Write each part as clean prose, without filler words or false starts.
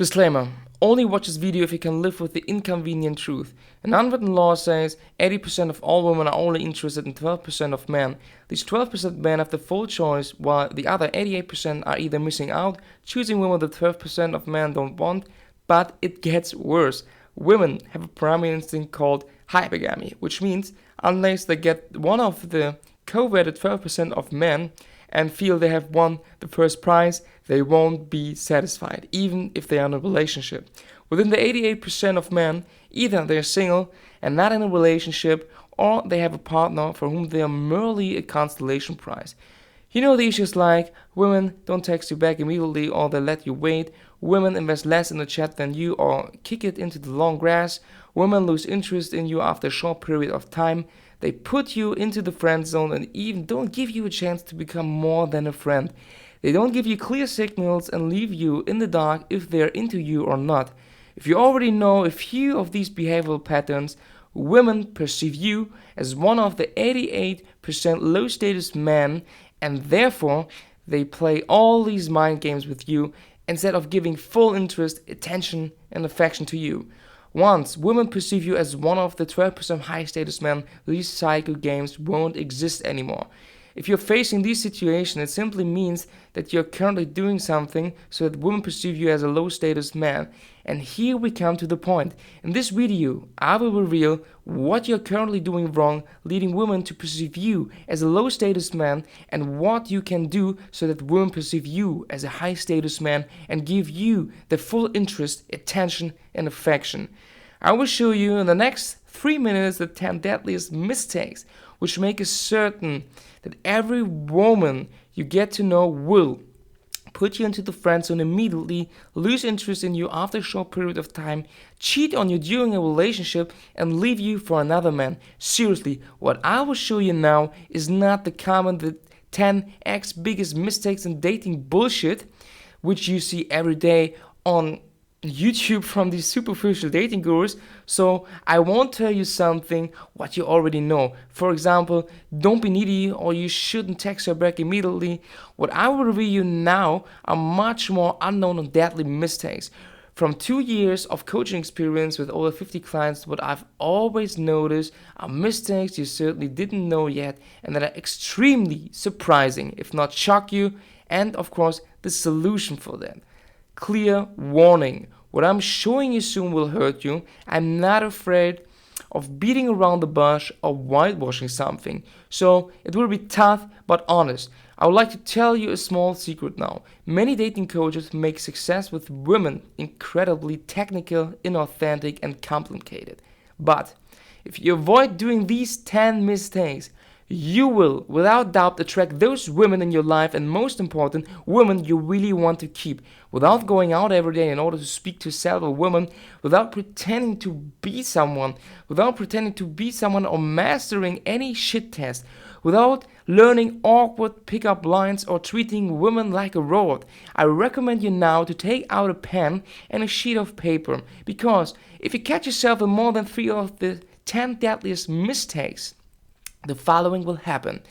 Disclaimer: only watch this video if you can live with the inconvenient truth. An unwritten law says 80% of all women are only interested in 12% of men. These 12% men have the full choice, while the other 88% are either missing out, choosing women that 12% of men don't want. But it gets worse. Women have a primary instinct called hypergamy, which means unless they get one of the coveted 12% of men and feel they have won the first prize, they won't be satisfied, even if they are in a relationship. Within the 88% of men, either they're single and not in a relationship, or they have a partner for whom they are merely a constellation prize. You know the issues like women don't text you back immediately or they let you wait, women invest less in the chat than you or kick it into the long grass, women lose interest in you after a short period of time, they put you into the friend zone and even don't give you a chance to become more than a friend. They don't give you clear signals and leave you in the dark if they're into you or not. If you already know a few of these behavioral patterns, women perceive you as one of the 88% low status men, and therefore they play all these mind games with you instead of giving full interest, attention, and affection to you. Once women perceive you as one of the 12% high status men, these psycho games won't exist anymore. If you're facing this situation, it simply means that you're currently doing something so that women perceive you as a low status man. And here we come to the point. In this video, I will reveal what you're currently doing wrong, leading women to perceive you as a low status man, and what you can do so that women perceive you as a high status man and give you the full interest, attention, and affection. I will show you in the next 3 minutes the 10 deadliest mistakes which make it certain that every woman you get to know will put you into the friend zone immediately, lose interest in you after a short period of time, cheat on you during a relationship, and leave you for another man. Seriously, what I will show you now is not the common, the 10x biggest mistakes in dating bullshit, which you see every day on YouTube from these superficial dating gurus. So I won't tell you something what you already know. For example, don't be needy or you shouldn't text her back immediately. What I will reveal you now are much more unknown and deadly mistakes. From 2 years of coaching experience with over 50 clients, what I've always noticed are mistakes you certainly didn't know yet and that are extremely surprising, if not shock you, and of course the solution for them. Clear warning: what I'm showing you soon will hurt you. I'm not afraid of beating around the bush or whitewashing something. So it will be tough but honest. I would like to tell you a small secret now. Many dating coaches make success with women incredibly technical, inauthentic, and complicated. But if you avoid doing these 10 mistakes, you will, without doubt, attract those women in your life, and most important, women you really want to keep. Without going out every day in order to speak to several women, without pretending to be someone, or mastering any shit test, without learning awkward pickup lines or treating women like a robot. I recommend you now to take out a pen and a sheet of paper, because if you catch yourself in more than 3 of the 10 deadliest mistakes, the following will happen.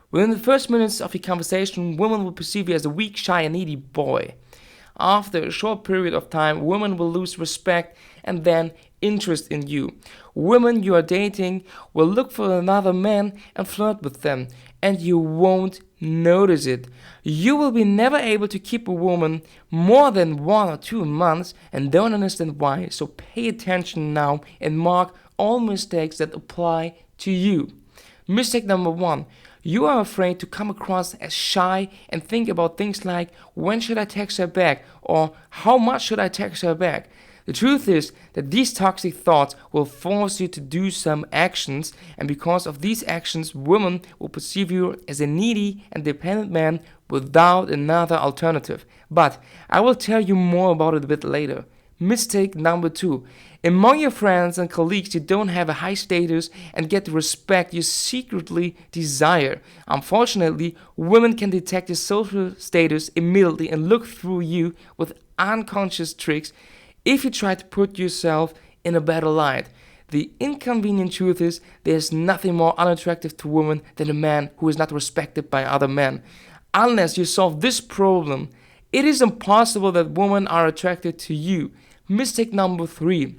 Within the first minutes of your conversation, women will perceive you as a weak, shy, and needy boy. After a short period of time, women will lose respect and then interest in you. Women you are dating will look for another man and flirt with them, and you won't notice it. You will be never able to keep a woman more than 1 or 2 months and don't understand why. So pay attention now and mark all mistakes that apply to you. Mistake number 1. You are afraid to come across as shy and think about things like, when should I text her back? Or how much should I text her back? The truth is that these toxic thoughts will force you to do some actions, and because of these actions, women will perceive you as a needy and dependent man without another alternative. But I will tell you more about it a bit later. Mistake number 2. Among your friends and colleagues, you don't have a high status and get the respect you secretly desire. Unfortunately, women can detect your social status immediately and look through you with unconscious tricks if you try to put yourself in a better light. The inconvenient truth is there's nothing more unattractive to women than a man who is not respected by other men. Unless you solve this problem, It is impossible that women are attracted to you. Mistake number 3.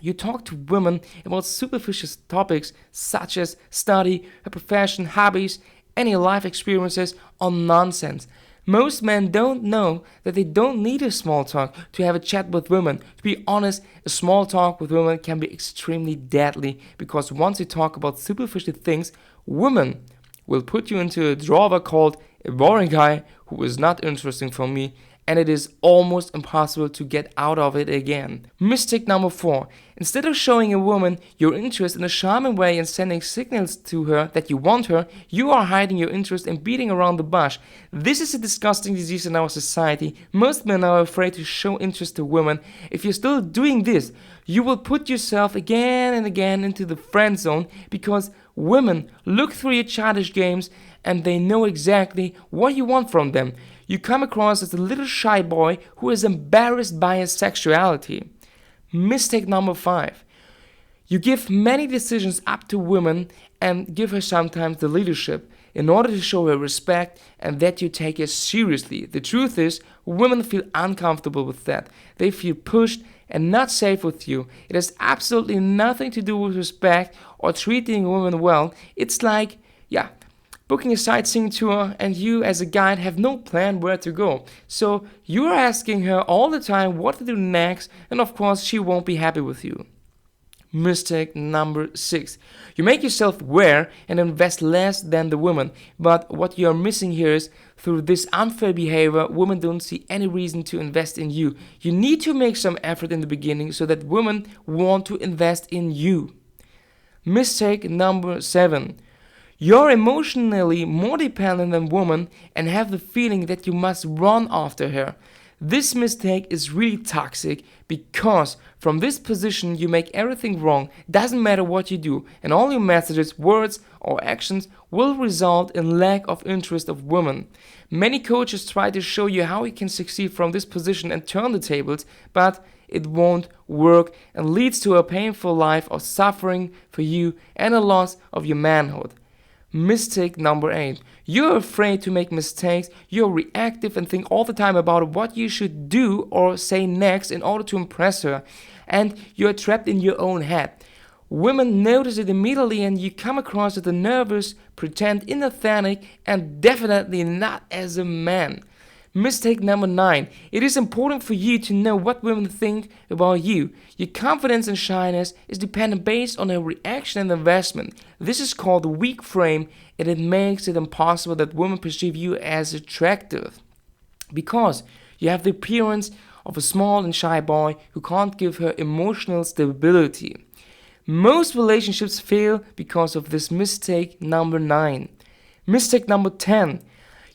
You talk to women about superficial topics such as study, her profession, hobbies, any life experiences, or nonsense. Most men don't know that they don't need a small talk to have a chat with women. To be honest, a small talk with women can be extremely deadly because once you talk about superficial things, women will put you into a drawer called a boring guy who is not interesting for me, and it is almost impossible to get out of it again. Mistake number 4. Instead of showing a woman your interest in a charming way and sending signals to her that you want her, you are hiding your interest and beating around the bush. This is a disgusting disease in our society. Most men are afraid to show interest to women. If you're still doing this, you will put yourself again and again into the friend zone because women look through your childish games and they know exactly what you want from them. You come across as a little shy boy who is embarrassed by his sexuality. Mistake number 5. You give many decisions up to women and give her sometimes the leadership in order to show her respect and that you take her seriously. The truth is, women feel uncomfortable with that. They feel pushed and not safe with you. It has absolutely nothing to do with respect or treating a woman well. It's like, booking a sightseeing tour and you as a guide have no plan where to go. So you're asking her all the time what to do next, and of course she won't be happy with you. Mistake number 6. You make yourself wear and invest less than the woman, but what you are missing here is through this unfair behavior, women don't see any reason to invest in you. You need to make some effort in the beginning so that women want to invest in you. Mistake number 7. You're emotionally more dependent than women and have the feeling that you must run after her. This mistake is really toxic because from this position you make everything wrong. Doesn't matter what you do, and all your messages, words, or actions will result in lack of interest of women. Many coaches try to show you how you can succeed from this position and turn the tables, but it won't work and leads to a painful life of suffering for you and a loss of your manhood. Mistake number 8. You're afraid to make mistakes, you're reactive and think all the time about what you should do or say next in order to impress her, and you're trapped in your own head. Women notice it immediately and you come across as a nervous, pretend, inauthentic, and definitely not as a man. Mistake number 9. It is important for you to know what women think about you. Your confidence and shyness is dependent based on a reaction and investment. This is called a weak frame, and it makes it impossible that women perceive you as attractive. Because you have the appearance of a small and shy boy who can't give her emotional stability. Most relationships fail because of this mistake number 9. Mistake number 10.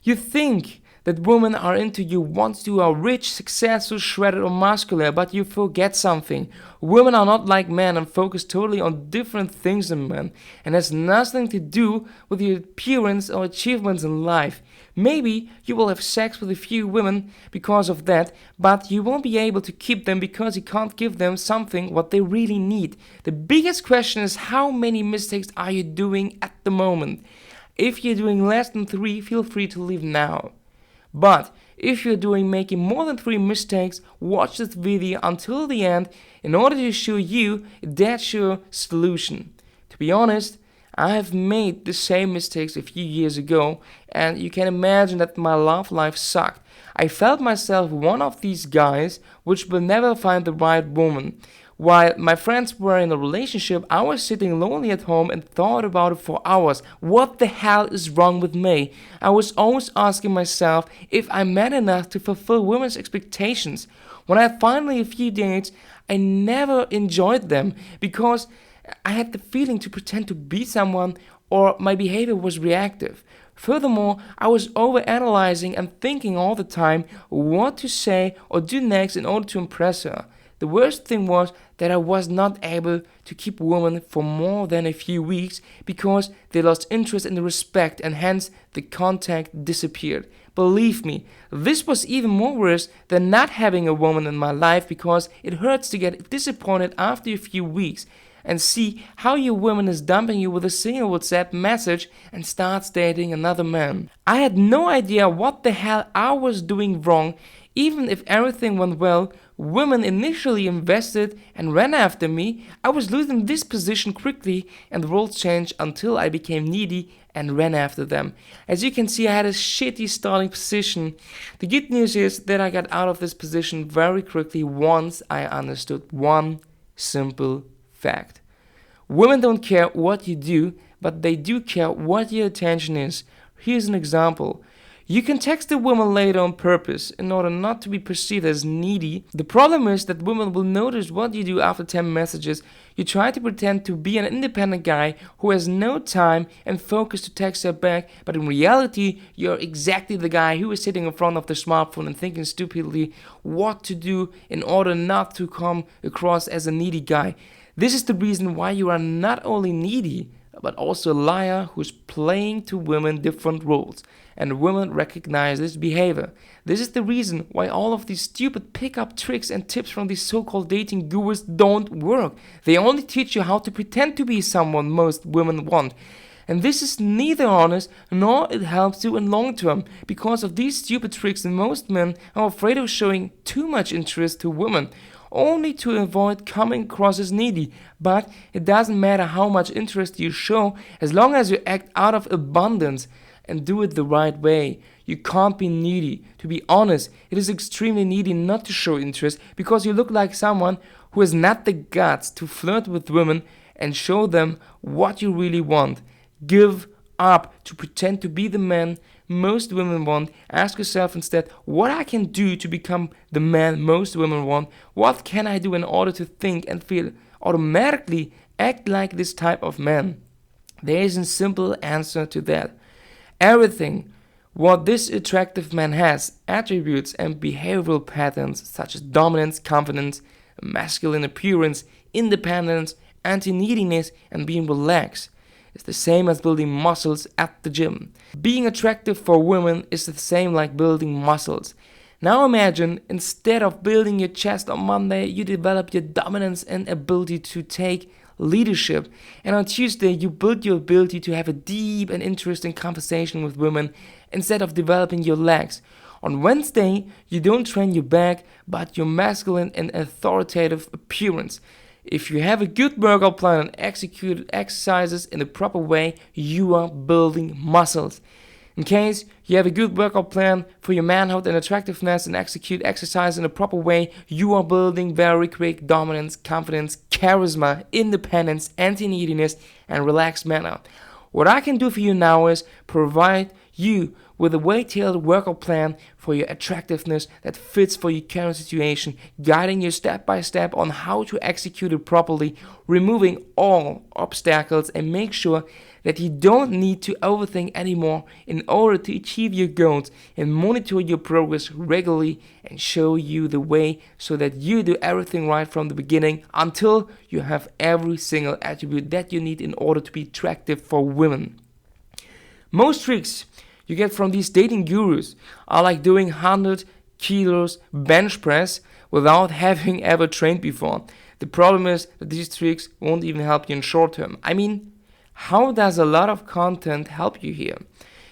You think that women are into you once you are rich, successful, shredded, or muscular, but you forget something. Women are not like men and focus totally on different things than men, and has nothing to do with your appearance or achievements in life. Maybe you will have sex with a few women because of that, but you won't be able to keep them because you can't give them something what they really need. The biggest question is, how many mistakes are you doing at the moment? If you're doing less than 3, feel free to leave now. But if you're making more than 3 mistakes, watch this video until the end in order to show you a dead sure solution. To be honest, I have made the same mistakes a few years ago, and you can imagine that my love life sucked. I felt myself one of these guys which will never find the right woman. While my friends were in a relationship, I was sitting lonely at home and thought about it for hours. What the hell is wrong with me? I was always asking myself if I'm man enough to fulfill women's expectations. When I had finally a few dates, I never enjoyed them because I had the feeling to pretend to be someone or my behavior was reactive. Furthermore, I was overanalyzing and thinking all the time what to say or do next in order to impress her. The worst thing was that I was not able to keep women for more than a few weeks because they lost interest in the respect and hence the contact disappeared. Believe me, this was even more worse than not having a woman in my life because it hurts to get disappointed after a few weeks. and see how your woman is dumping you with a single WhatsApp message and starts dating another man. I had no idea what the hell I was doing wrong. Even if everything went well, women initially invested and ran after me. I was losing this position quickly, and the world changed until I became needy and ran after them. As you can see, I had a shitty starting position. The good news is that I got out of this position very quickly once I understood one simple fact. Women don't care what you do, but they do care what your attention is. Here's an example. You can text a woman later on purpose in order not to be perceived as needy. The problem is that women will notice what you do after 10 messages. You try to pretend to be an independent guy who has no time and focus to text her back, but in reality, you're exactly the guy who is sitting in front of the smartphone and thinking stupidly what to do in order not to come across as a needy guy. This is the reason why you are not only needy, but also a liar who's playing to women different roles, and women recognize this behavior. This is the reason why all of these stupid pickup tricks and tips from these so-called dating gurus don't work. They only teach you how to pretend to be someone most women want. And this is neither honest nor it helps you in long term. Because of these stupid tricks, most men are afraid of showing too much interest to women, only to avoid coming across as needy. But it doesn't matter how much interest you show, as long as you act out of abundance and do it the right way. You can't be needy. To be honest, it is extremely needy not to show interest, because you look like someone who has not the guts to flirt with women and show them what you really want. Give up to pretend to be the man most women want. Ask yourself instead what I can do to become the man most women want. What can I do in order to think and feel automatically act like this type of man? There is a simple answer to that. Everything what this attractive man has, attributes and behavioral patterns such as dominance, confidence, masculine appearance, independence, anti-neediness, and being relaxed, is the same as building muscles at the gym. Being attractive for women is the same like building muscles. Now imagine, instead of building your chest on Monday, you develop your dominance and ability to take leadership. And on Tuesday, you build your ability to have a deep and interesting conversation with women instead of developing your legs. On Wednesday, you don't train your back, but your masculine and authoritative appearance. If you have a good workout plan and execute exercises in the proper way, you are building muscles. In case you have a good workout plan for your manhood and attractiveness and execute exercise in a proper way, you are building very quick dominance, confidence, charisma, independence, anti-neediness, and relaxed manner. What I can do for you now is provide you with a well-tailored workout plan for your attractiveness that fits for your current situation, guiding you step by step on how to execute it properly, removing all obstacles, and make sure that you don't need to overthink anymore in order to achieve your goals, and monitor your progress regularly and show you the way so that you do everything right from the beginning until you have every single attribute that you need in order to be attractive for women. Most tricks you get from these dating gurus are like doing 100 kilos bench press without having ever trained before. The problem is that these tricks won't even help you in short term. I mean, how does a lot of content help you here?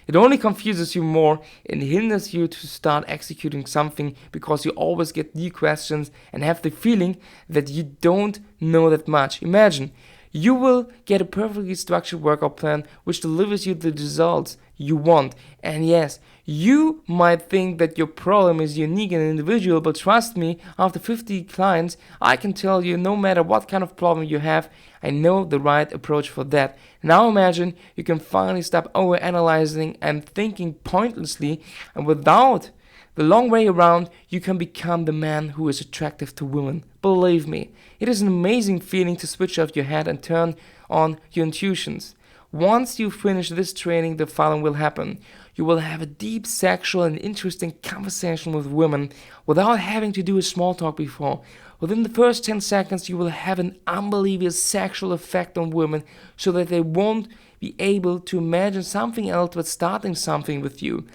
It only confuses you more and hinders you to start executing something, because you always get new questions and have the feeling that you don't know that much. Imagine, you will get a perfectly structured workout plan which delivers you the results you want. And yes, you might think that your problem is unique and individual, but trust me, after 50 clients, I can tell you no matter what kind of problem you have, I know the right approach for that. Now imagine you can finally stop overanalyzing and thinking pointlessly, and without the long way around, you can become the man who is attractive to women. Believe me, it is an amazing feeling to switch off your head and turn on your intuitions. Once you finish this training, the following will happen. You will have a deep sexual and interesting conversation with women without having to do a small talk before. Within the first 10 seconds, you will have an unbelievable sexual effect on women so that they won't be able to imagine something else but starting something with you.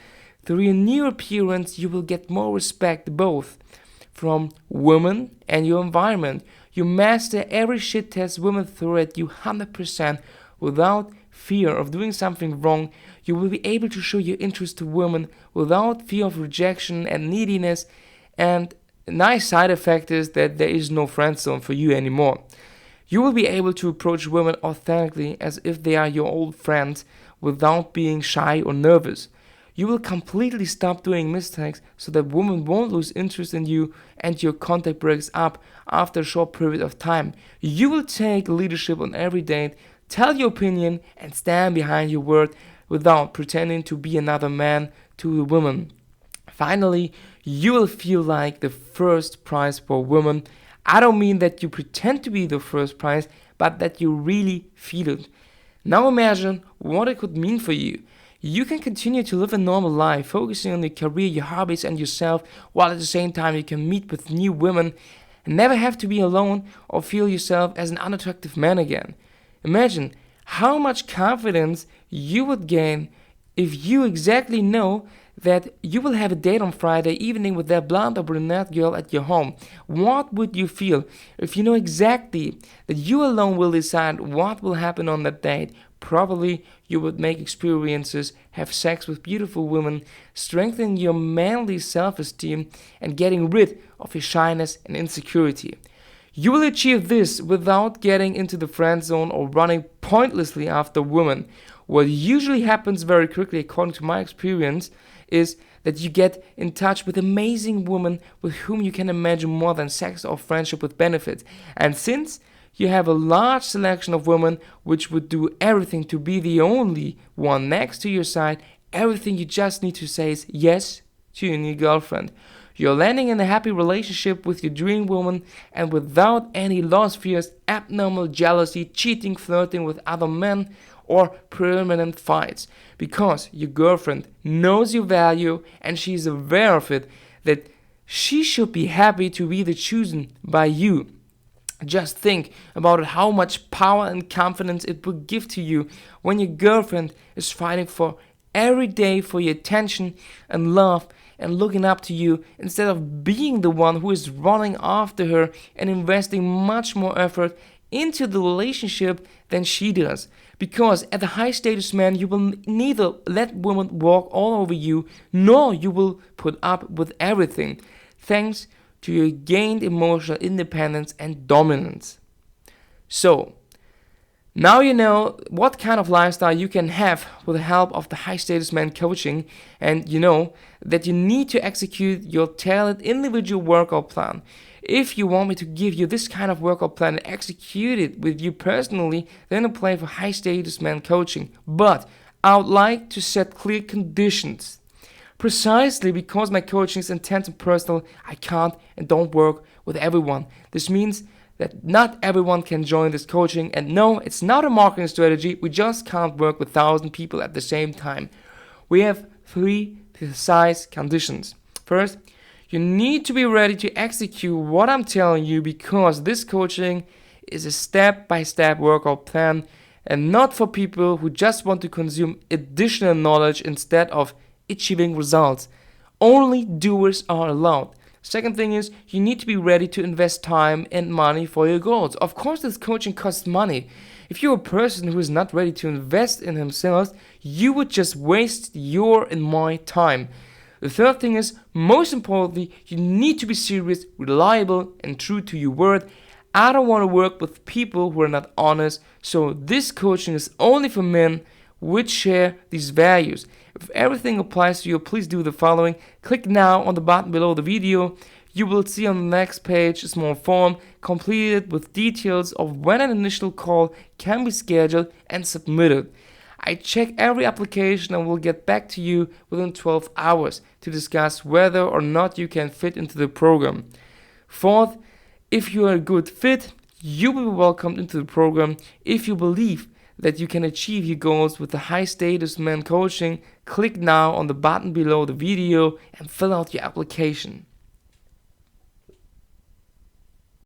Through your new appearance, you will get more respect both from women and your environment. You master every shit test women throw at you 100% without fear of doing something wrong. You will be able to show your interest to women without fear of rejection and neediness. And a nice side effect is that there is no friend zone for you anymore. You will be able to approach women authentically as if they are your old friends without being shy or nervous. You will completely stop doing mistakes so that women won't lose interest in you and your contact breaks up after a short period of time. You will take leadership on every date, tell your opinion, and stand behind your word without pretending to be another man to the woman. Finally, you will feel like the first prize for women. I don't mean that you pretend to be the first prize, but that you really feel it. Now imagine what it could mean for you. You can continue to live a normal life, focusing on your career, your hobbies, and yourself, while at the same time you can meet with new women and never have to be alone or feel yourself as an unattractive man again. Imagine how much confidence you would gain if you exactly know that you will have a date on Friday evening with that blonde or brunette girl at your home. What would you feel if you know exactly that you alone will decide what will happen on that date? Probably you would make experiences, have sex with beautiful women, strengthening your manly self-esteem, and getting rid of your shyness and insecurity. You will achieve this without getting into the friend zone or running pointlessly after women. What usually happens very quickly, according to my experience, is that you get in touch with amazing women with whom you can imagine more than sex or friendship with benefits. And since you have a large selection of women which would do everything to be the only one next to your side, everything you just need to say is yes to your new girlfriend. You're landing in a happy relationship with your dream woman and without any lost fears, abnormal jealousy, cheating, flirting with other men, or permanent fights. Because your girlfriend knows your value and she's aware of it, that she should be happy to be the chosen by you. Just think about how much power and confidence it would give to you when your girlfriend is fighting for every day for your attention and love and looking up to you instead of being the one who is running after her and investing much more effort into the relationship than she does. Because as a high status man, you will neither let women walk all over you, nor you will put up with everything, thanks to your gained emotional independence and dominance. So, now you know what kind of lifestyle you can have with the help of the high status man coaching, and you know that you need to execute your tailored individual workout plan. If you want me to give you this kind of workout plan and execute it with you personally, then apply for high status man coaching. But I would like to set clear conditions. Precisely because my coaching is intense and personal, I can't and don't work with everyone. This means that not everyone can join this coaching, and no, it's not a marketing strategy. We just can't work with 1,000 people at the same time. We have 3 precise conditions. First, you need to be ready to execute what I'm telling you, because this coaching is a step-by-step workout plan and not for people who just want to consume additional knowledge instead of achieving results. Only doers are allowed. Second thing is, you need to be ready to invest time and money for your goals. Of course, this coaching costs money. If you're a person who is not ready to invest in himself, you would just waste your and my time. The third thing is, most importantly, you need to be serious, reliable, and true to your word. I don't want to work with people who are not honest, so this coaching is only for men which share these values. If everything applies to you, please do the following. Click now on the button below the video. You will see on the next page a small form completed with details of when an initial call can be scheduled and submitted. I check every application and will get back to you within 12 hours to discuss whether or not you can fit into the program. Fourth, if you are a good fit, you will be welcomed into the program. If you believe that you can achieve your goals with the high status man coaching, click now on the button below the video and fill out your application.